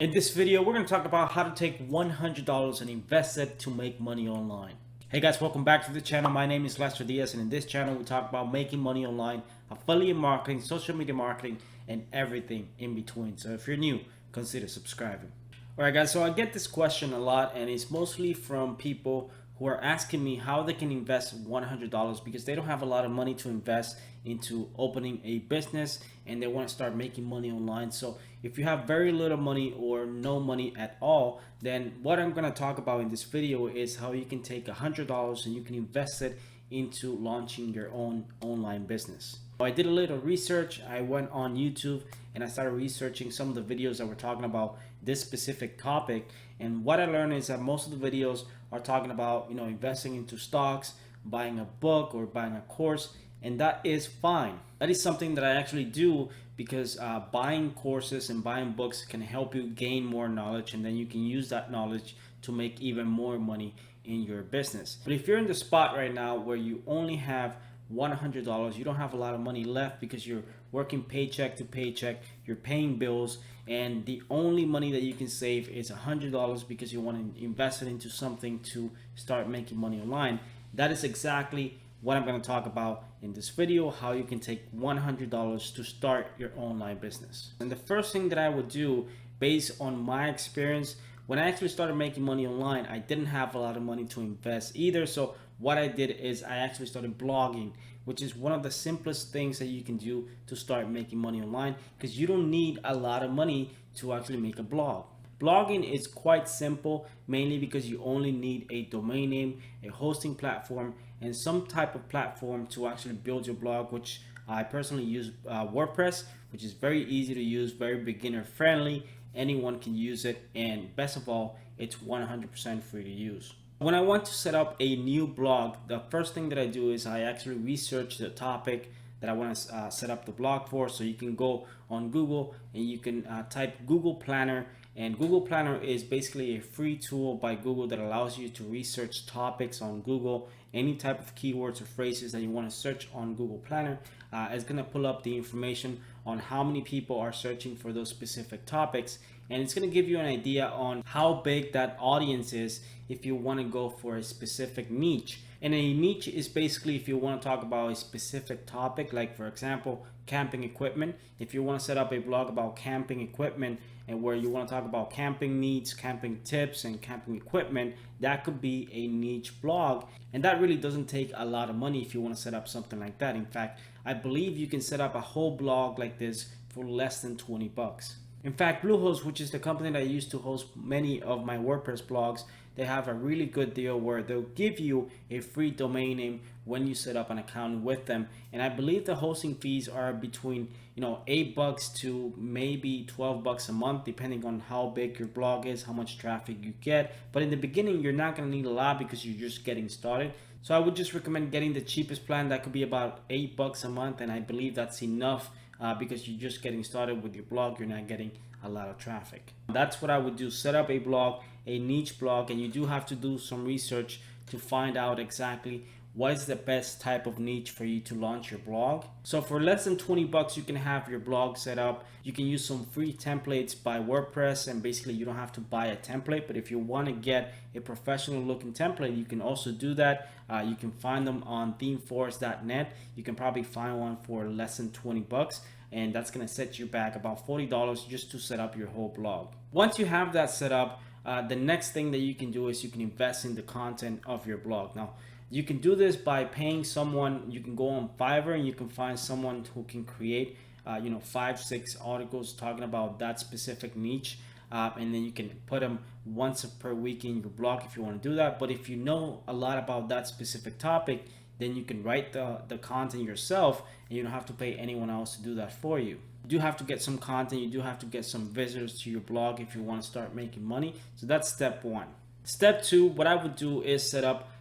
In this video, we're going to talk about how to take $100 and invest it to make money online. Hey guys, welcome back to the channel. My name is Lester Diaz, and in this channel, we talk about making money online, affiliate marketing, social media marketing, and everything in between. So if you're new, consider subscribing. All right, guys, so I get this question a lot, and it's mostly from people who are asking me how they can invest $100 because they don't have a lot of money to invest into opening a business and they want to start making money online. So if you have very little money or no money at all, then what I'm going to talk about in this video is how you can take $100 and you can invest it into launching your own online business. I did a little research. I went on YouTube and I started researching some of the videos that were talking about this specific topic. And what I learned is that most of the videos are talking about, investing into stocks, buying a book or buying a course, and that is fine. That is something that I actually do because buying courses and buying books can help you gain more knowledge, and then you can use that knowledge to make even more money in your business. But if you're in the spot right now where you only have $100, you don't have a lot of money left because you're working paycheck to paycheck, you're paying bills, and the only money that you can save is $100 because you want to invest it into something to start making money online. That is exactly what I'm going to talk about in this video, how you can take $100 to start your online business. And the first thing that I would do, based on my experience, when I actually started making money online, I didn't have a lot of money to invest either. So what I did is I actually started blogging, which is one of the simplest things that you can do to start making money online, because you don't need a lot of money to actually make a blog. Blogging is quite simple, mainly because you only need a domain name, a hosting platform, and some type of platform to actually build your blog, which I personally use WordPress, which is very easy to use, very beginner friendly. Anyone can use it, and best of all, it's 100% free to use. When I want to set up a new blog, the first thing that I do is I actually research the topic that I want to set up the blog for. So you can go on Google and you can type Google Planner, and Google Planner is basically a free tool by Google that allows you to research topics on Google. Any type of keywords or phrases that you want to search on Google Planner, it's going to pull up the information on how many people are searching for those specific topics, and it's going to give you an idea on how big that audience is if you want to go for a specific niche. And a niche is basically if you want to talk about a specific topic, like for example camping equipment. If you want to set up a blog about camping equipment and where you want to talk about camping needs, camping tips, and camping equipment, that could be a niche blog. And that really doesn't take a lot of money if you want to set up something like that. In fact, I believe you can set up a whole blog like this for less than 20 bucks. In fact, Bluehost, which is the company that I use to host many of my WordPress blogs, they have a really good deal where they'll give you a free domain name when you set up an account with them. And I believe the hosting fees are between $8 to maybe $12 a month, depending on how big your blog is, how much traffic you get. But in the beginning, you're not going to need a lot because you're just getting started. So I would just recommend getting the cheapest plan. That could be about $8 a month, and I believe that's enough because you're just getting started with your blog. You're not getting a lot of traffic. That's what I would do. Set up a blog, a niche blog, and you do have to do some research to find out exactly what is the best type of niche for you to launch your blog. So for less than 20 bucks, you can have your blog set up. You can use some free templates by WordPress, and basically you don't have to buy a template. But if you want to get a professional looking template, you can also do that. You can find them on themeforest.net. You can probably find one for less than 20 bucks. And that's going to set you back about $40 just to set up your whole blog. Once you have that set up, the next thing that you can do is you can invest in the content of your blog. Now, you can do this by paying someone. You can go on Fiverr and you can find someone who can create 5-6 articles talking about that specific niche, and then you can put them once per week in your blog if you want to do that. But if you know a lot about that specific topic, then you can write the content yourself and you don't have to pay anyone else to do that for you. You do have to get some content, you do have to get some visitors to your blog if you want to start making money. So that's step one. Step two, what I would do is set up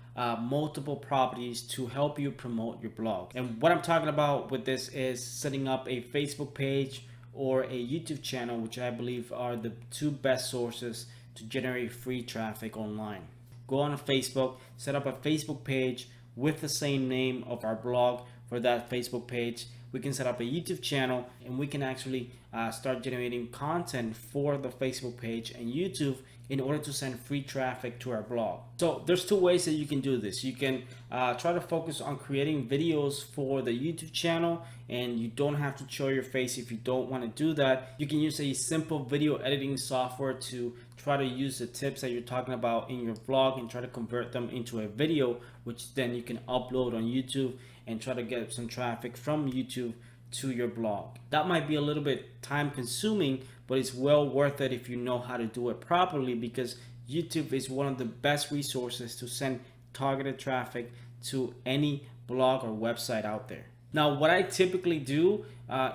multiple properties to help you promote your blog. And what I'm talking about with this is setting up a Facebook page or a YouTube channel, which I believe are the two best sources to generate free traffic online. Go on Facebook, set up a Facebook page with the same name of our blog for that Facebook page. we can set up a YouTube channel, and we can actually start generating content for the Facebook page and YouTube in order to send free traffic to our blog. So there's two ways that you can do this. You can try to focus on creating videos for the YouTube channel, and you don't have to show your face if you don't want to do that. You can use a simple video editing software to try to use the tips that you're talking about in your vlog and try to convert them into a video, which then you can upload on YouTube and try to get some traffic from YouTube to your blog. That might be a little bit time consuming, but it's well worth it if you know how to do it properly, because YouTube is one of the best resources to send targeted traffic to any blog or website out there. Now, what I typically do,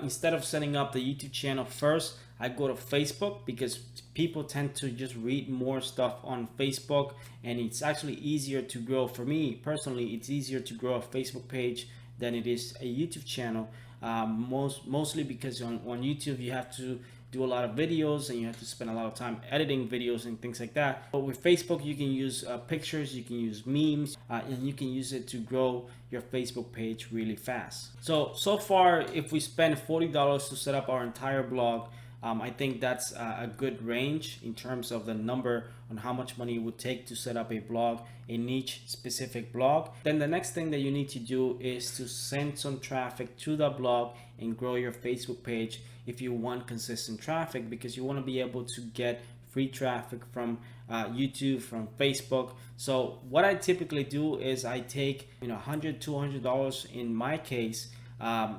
instead of setting up the YouTube channel first, I go to Facebook, because people tend to just read more stuff on Facebook, and it's actually easier to grow. For me personally, it's easier to grow a Facebook page than it is a YouTube channel. Mostly because on YouTube you have to do a lot of videos and you have to spend a lot of time editing videos and things like that. But with Facebook, you can use pictures, you can use memes, and you can use it to grow your Facebook page really fast. So far, if we spend $40 to set up our entire blog, I think that's a good range in terms of the number on how much money it would take to set up a blog, a niche specific blog. Then the next thing that you need to do is to send some traffic to the blog and grow your Facebook page if you want consistent traffic, because you want to be able to get free traffic from YouTube, from Facebook. So what I typically do is I take $100, $200 in my case,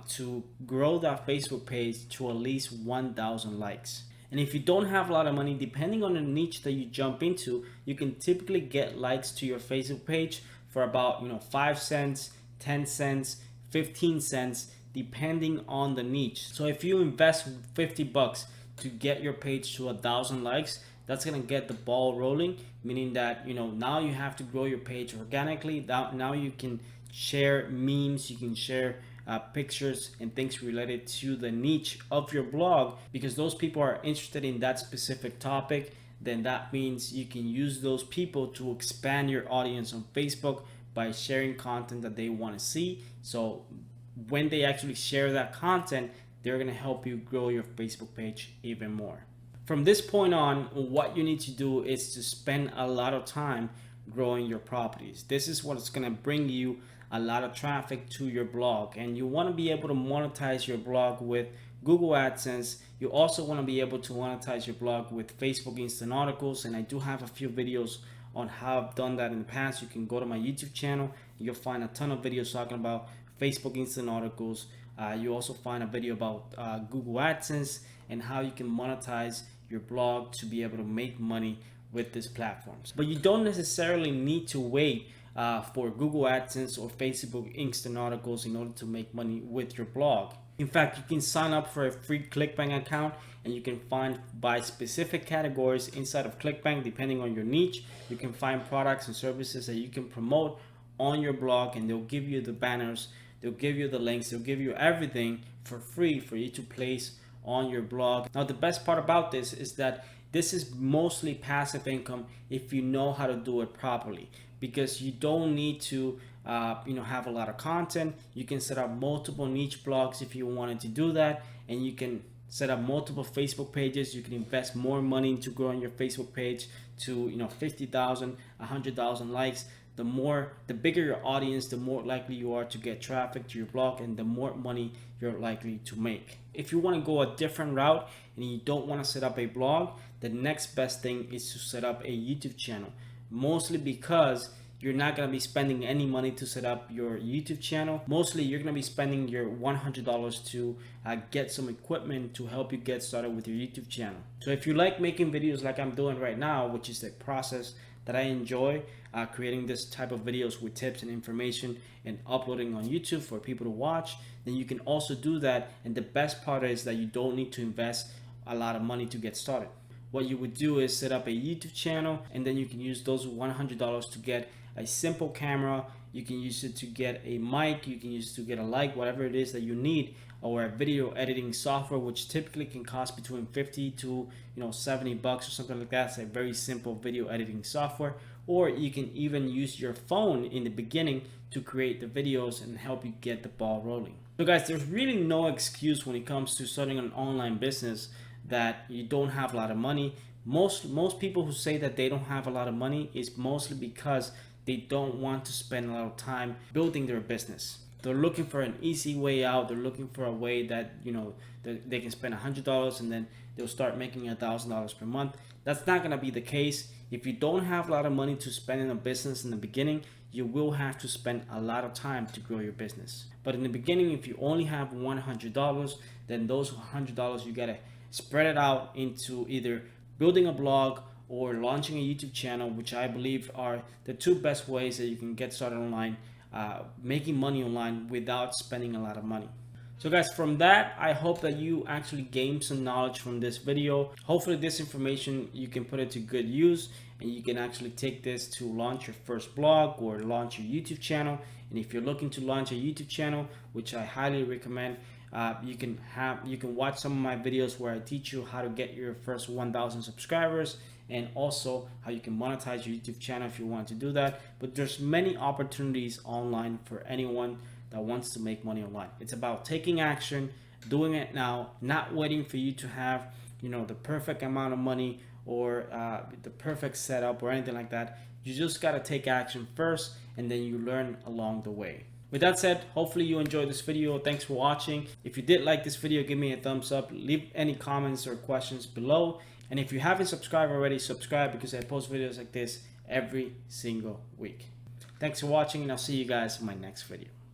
to grow that Facebook page to at least 1,000 likes. And if you don't have a lot of money, depending on the niche that you jump into, you can typically get likes to your Facebook page for about 5 cents, 10 cents, 15 cents, depending on the niche. So if you invest $50 to get your page to 1,000 likes, that's gonna get the ball rolling, meaning that now you have to grow your page organically. Now you can share memes, you can share pictures and things related to the niche of your blog, because those people are interested in that specific topic. Then that means you can use those people to expand your audience on Facebook by sharing content that they want to see. So when they actually share that content, they're going to help you grow your Facebook page even more. From this point on, what you need to do is to spend a lot of time growing your properties. This is what's going to bring you a lot of traffic to your blog, and you want to be able to monetize your blog with Google AdSense. You also want to be able to monetize your blog with Facebook Instant Articles, and I do have a few videos on how I've done that in the past. You can go to my YouTube channel, you'll find a ton of videos talking about Facebook Instant Articles. You also find a video about Google AdSense and how you can monetize your blog to be able to make money with these platforms. But you don't necessarily need to wait for Google AdSense or Facebook Instant Articles in order to make money with your blog. In fact, you can sign up for a free ClickBank account, and you can find by specific categories inside of ClickBank, depending on your niche. You can find products and services that you can promote on your blog, and they'll give you the banners, they'll give you the links, they'll give you everything for free for you to place on your blog. Now, the best part about this is that this is mostly passive income if you know how to do it properly, because you don't need to have a lot of content. You can set up multiple niche blogs if you wanted to do that, and you can set up multiple Facebook pages. You can invest more money into growing your Facebook page to 50,000, 100,000 likes. The bigger your audience, the more likely you are to get traffic to your blog, and the more money you're likely to make. If you want to go a different route and you don't want to set up a blog, the next best thing is to set up a YouTube channel. Mostly because you're not going to be spending any money to set up your YouTube channel. Mostly you're going to be spending your $100 to get some equipment to help you get started with your YouTube channel. So if you like making videos like I'm doing right now, which is the process that I enjoy, creating this type of videos with tips and information and uploading on YouTube for people to watch, then you can also do that. And the best part is that you don't need to invest a lot of money to get started. What you would do is set up a YouTube channel, and then you can use those $100 to get a simple camera. You can use it to get a mic, you can use it to get a light, whatever it is that you need, or a video editing software, which typically can cost between $50 to $70 or something like that. It's a very simple video editing software, or you can even use your phone in the beginning to create the videos and help you get the ball rolling. So guys, there's really no excuse when it comes to starting an online business that you don't have a lot of money. Most people who say that they don't have a lot of money is mostly because they don't want to spend a lot of time building their business. They're looking for an easy way out. They're looking for a way that, you know, they can spend $100 and then they'll start making $1,000 per month. That's not gonna be the case. If you don't have a lot of money to spend in a business in the beginning, you will have to spend a lot of time to grow your business. But in the beginning, if you only have $100, then those $100 you gotta spread it out into either building a blog or launching a YouTube channel, which I believe are the two best ways that you can get started online, making money online without spending a lot of money. So guys, from that, I hope that you actually gain some knowledge from this video. Hopefully this information, you can put it to good use and you can actually take this to launch your first blog or launch your YouTube channel. And if you're looking to launch a YouTube channel, which I highly recommend, you can watch some of my videos where I teach you how to get your first 1,000 subscribers and also how you can monetize your YouTube channel if you want to do that. But there's many opportunities online for anyone that wants to make money online. It's about taking action, doing it now, not waiting for you to have, you know, the perfect amount of money or the perfect setup or anything like that. You just got to take action first and then you learn along the way. With that said, hopefully you enjoyed this video. Thanks for watching. If you did like this video, give me a thumbs up. Leave any comments or questions below. And if you haven't subscribed already, subscribe because I post videos like this every single week. Thanks for watching and I'll see you guys in my next video.